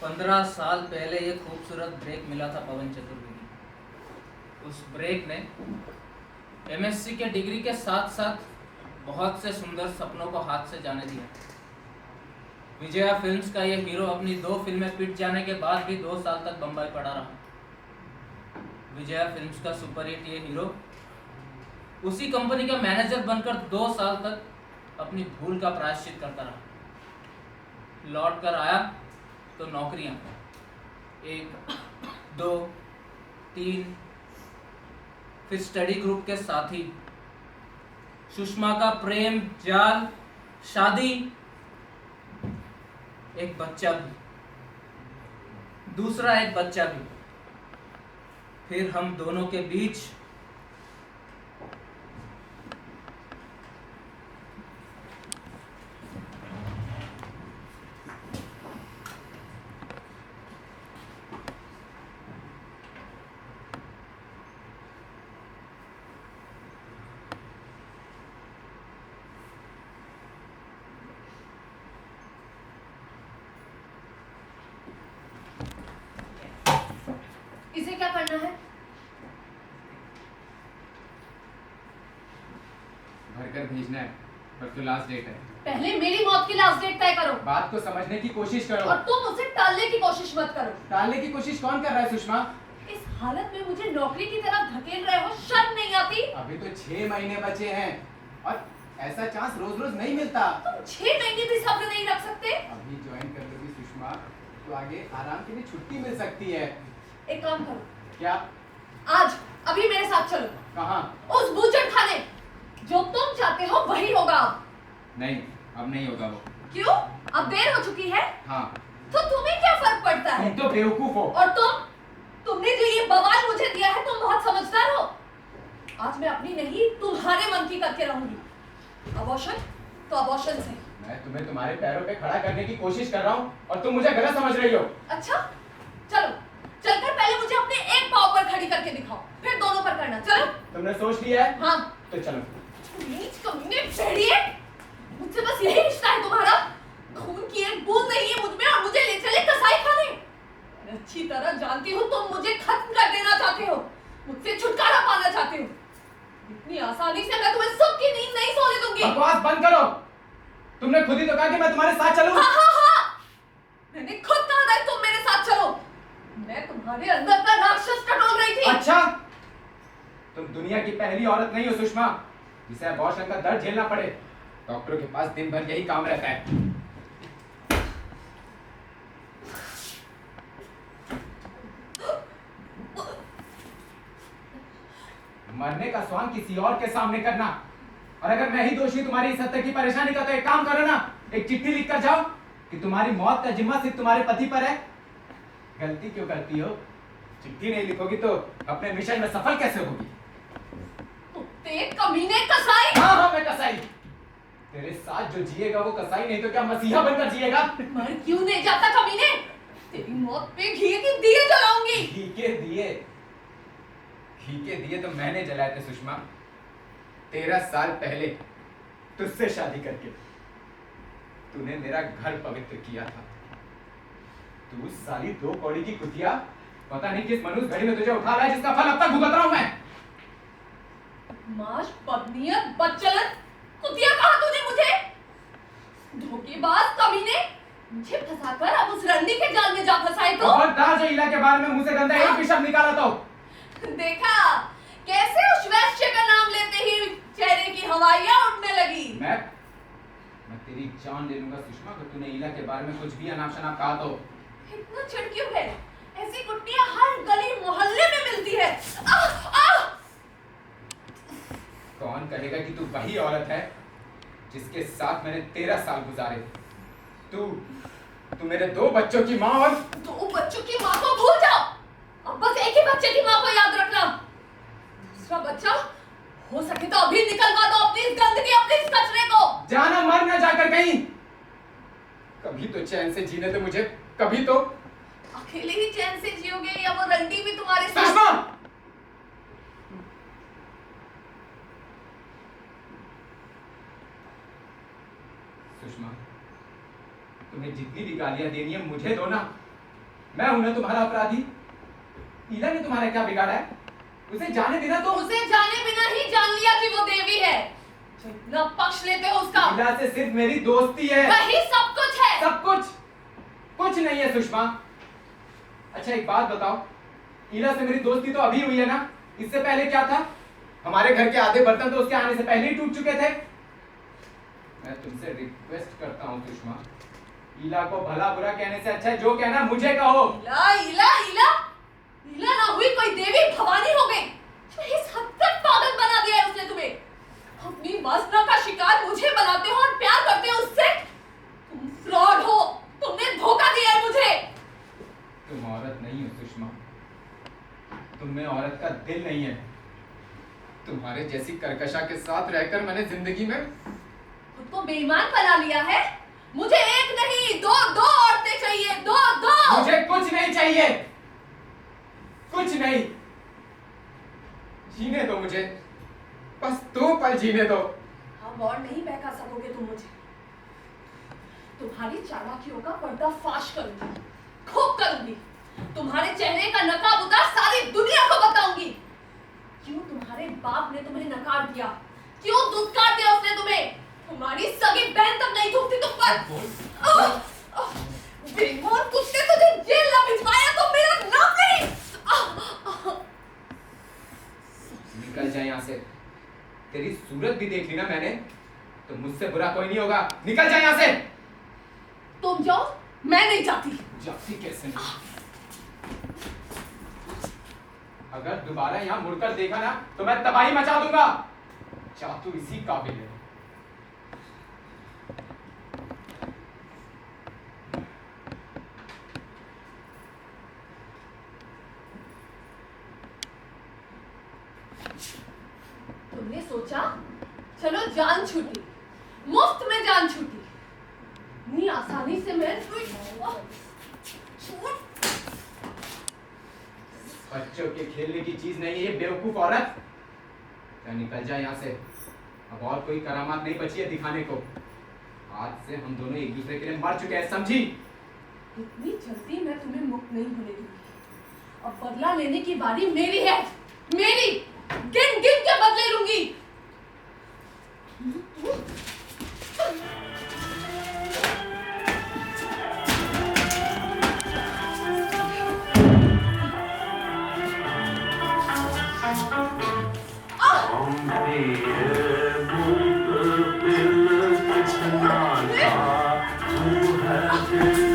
15 साल पहले ये खूबसूरत ब्रेक मिला था पवन चतुर्वेदी। उस ब्रेक ने एमएससी के डिग्री के साथ साथ बहुत से सुंदर सपनों को हाथ से जाने दिया। विजया फिल्म्स का ये हीरो अपनी 2 फिल्में पिट जाने के बाद भी 2 साल तक बम्बई पड़ा रहा। विजया फिल्म्स का सुपरहिट ये हीरो उसी कंपनी का मैनेजर बनकर 2 साल तक अपनी भूल का प्रायश्चित करता रहा। लौट कर आया तो नौकरियां 1, 2, 3, फिर स्टडी ग्रुप के साथी, सुषमा का प्रेम जाल, शादी, एक बच्चा भी, दूसरा एक बच्चा भी, फिर हम दोनों के बीच इसे क्या करना है? भरकर भेजना है, पर तो लास्ट डेट है। पहले मेरी मौत की लास्ट डेट तय करो। बात को समझने की कोशिश करो। और तुम उसे टालने की कोशिश मत करो। टालने की कोशिश कौन कर रहा है सुषमा? इस हालत में मुझे नौकरी की तरफ धकेल रहे हो, शर्म नहीं आती? अभी तो 6 महीने बचे हैं और ऐसा चांस रोज रोज नहीं मिलता। तुम 6 महीने भी सब्र नहीं रख सकते? अभी ज्वाइन कर लोगी सुषमा तो आगे आराम के लिए छुट्टी मिल सकती है। एक काम करो, क्या? आज अभी मेरे साथ चलो। कहाँ? उस बूचड़ खाने। जो तुम चाहते हो वही होगा अब। नहीं, अब नहीं होगा वो। क्यों? अब देर हो चुकी है। हाँ। तो तुम्हें क्या फर्क पड़ता है? तुम तो बेवकूफ हो। और तुमने जो ये बवाल मुझे दिया है, तुम बहुत समझदार हो। आज मैं अपनी नहीं तुम्हारे मन की करके रहूंगी। अबॉर्शन तो अबॉर्शन से। मैं तुम्हें तुम्हारे पैरों पे खड़ा करने की कोशिश कर रहा हूँ और तुम मुझे गलत समझ रही हो। अच्छा, चलो चलकर पहले मुझे अपने एक पाँव पर खड़ी करके दिखाओ, फिर दोनों पर करना। चलो। तुमने सोच लिया है? हाँ। तो चलो। नीच कमीने भेड़िए, मुझसे बस यही रिश्ता है तुम्हारा? खून की एक बूंद नहीं है मुझ में और मुझे ले चले कसाई खाने। मैं अच्छी तरह जानती हूँ तुम मुझे खत्म कर देना चाहते हो, मुझसे छुटकारा पाना चाहते हो। इतनी आसानी से मैं तुम्हें सुख की नींद नहीं सोने दूंगी। बकवास बंद करो। तुमने खुद ही तो कहा कि मैं तुम्हारे साथ चलूं। हाँ हाँ हाँ, मैंने खुद कहा था तुम मेरे साथ चलो। मैं तुम्हारे अंदर का राक्षस टटोल रही थी। अच्छा, तुम दुनिया की पहली औरत नहीं हो सुषमा जिसे अबॉर्शन का दर्द झेलना पड़े। डॉक्टरों के पास दिन भर यही काम रहता है। मरने का स्वांग किसी और के सामने करना, और अगर मैं ही दोषी तुम्हारी इस हद तक की परेशानी का, तो एक काम करो ना, एक चिट्ठी लिख कर जाओ कि तुम्हारी मौत का जिम्मा सिर्फ तुम्हारे पति पर है। गलती क्यों करती हो? चिट्ठी नहीं लिखोगी तो अपने मिशन में सफल कैसे होगी? कमीने कसाई। हाँ हाँ, मैं कसाई। तेरे साथ जो जिएगा वो कसाई नहीं तो क्या मसीहा बनकर जिएगा? मर क्यों नहीं जाता कमीने? तेरी मौत पे घी के दिए जलाऊंगी। घी के दिए? घी के दिए तो मैंने जलाए थे सुषमा, 13 साल पहले तुझसे शादी करके। तूने मेरा घर पवित्र किया था। तू साली 2 कौड़ी की कुतिया, पता नहीं किस मनुष्य घड़ी में तुझे उठा रहा है जिसका फल अब तक भुगत रहा हूं मैं। माश, बदनीयत, बदचलन, कुतिया कहा तूने मुझे? धोखेबाज कमीने, मुझे फंसाकर अब उस रंडी के जाल में जा फंसाए तो? खबरदार, जो इला के बारे में मुंह से गंदा एक भी शब्द निकाला तो। देखा कैसे उस वैश्य का नाम लेते ही चेहरे की हवाइयां उड़ने लगी। मैं तेरी जान ले लूंगा सुषमा अगर तूने इला के बारे में कुछ भी अनाप शनाप कहा तो। इतना चिढ़ क्यों है? ऐसी कुट्टियां हर गली मोहल्ले में मिलती है। आह आह! कौन कहेगा कि तू वही औरत है जिसके साथ मैंने 13 साल गुजारे? तू मेरे 2 बच्चों की माँ, और 2 बच्चों की माँ को भूल जाओ। अब बस एक ही बच्चे की माँ को याद रखना। दूसरा बच्चा हो सके तो अभी निकलवा दो अपनी इस गंदगी, अपने इस कचरे को। जाना मर न जाकर कहीं। कभी तो चैन से जीने दो मुझे, कभी तो। अकेले ही चैन से जियोगे या वो रंडी भी तुम्हारे साथ? सुषमा! सुषमा, तुम्हें जितनी भी गालियां देनी है मुझे दो ना, मैं हूं ना तुम्हारा अपराधी। ईला ने तुम्हारा क्या बिगाड़ा है? उसे जाने देना तो। उसे जाने बिना ही जान लिया कि वो देवी है। जो इतना पक्ष लेते हो उसका। ईला से सिर्फ मेरी दोस्ती है। वही सब कुछ है। सब कुछ कुछ नहीं है सुषमा। अच्छा एक बात बताओ, ईला से मेरी दोस्ती तो अभी हुई है ना? इससे पहले क्या था? हमारे घर के आधे बर्तन तो उसके आने से पहले ही टूट चुके थे। मैं तुमसे रिक्वेस्ट करता हूँ सुषमा, ईला को भला बुरा कहने से अच्छा है जो कहना मुझे कहो। ईला ईला ईला ईला ना हुई कोई देवी भवानी हो गई। इस हद तक पागल बना दिया है उसने तुम्हें। अपनी वासना का शिकार मुझे बनाते हो और प्यार करते हो उससे। तुम फ्रॉड हो। तुमने धोखा दिया है मुझे। तुम औरत नहीं हो सुषमा, तुम में औरत का दिल नहीं है। तुम्हारे जैसी कर्कशा के साथ रहकर मैंने जिंदगी में खुद को बेईमान बना लिया है। मुझे एक नहीं दो दो औरतें चाहिए। दो दो। मुझे कुछ नहीं चाहिए, कुछ नहीं। जीने दो मुझे, बस 2 पल जीने दो। अब और नहीं बहका सकोगे तुम मुझे। तुम्हारी चालाकियों का पर्दाफाश करूंगी, खूब करूंगी। तुम्हारे चेहरे का नकाब उतार सारी दुनिया को बताऊंगी। क्यों तुम्हारे बाप ने तुम्हें नकार दिया? क्यों दुत्कार दिया उसने तुम्हें? तुम्हारी सगी बहन तक नहीं थूकती तुम पर। बेईमान कुत्ते, तुझे जेल ना भिजवाया तो मेरा नाम नहीं। निकल जा यहाँ से। तेरी सूरत भी देख ली ना मैंने, तो मुझसे बुरा कोई नहीं होगा। निकल जा यहाँ से। तुम जाओ, मैं नहीं जाती। जाती कैसे नहीं? अगर दोबारा यहाँ मुड़कर देखा ना तो मैं तबाही मचा दूंगा। चातु इसी काबिल है। तुमने सोचा चलो जान छूटी, मुफ्त में जान छूटी। इतनी आसानी से मैं बच्चों के खेलने की चीज नहीं है ये बेवकूफ औरत। क्या निकल जा यहाँ से। अब और कोई करामात नहीं बची है दिखाने को। आज से हम दोनों एक दूसरे के लिए मर चुके हैं, समझी? इतनी जल्दी मैं तुम्हें मुक्त नहीं होने दूंगी। अब बदला लेने की बारी मेरी है। मेरी गिन गिन के बदले लूंगी। तू है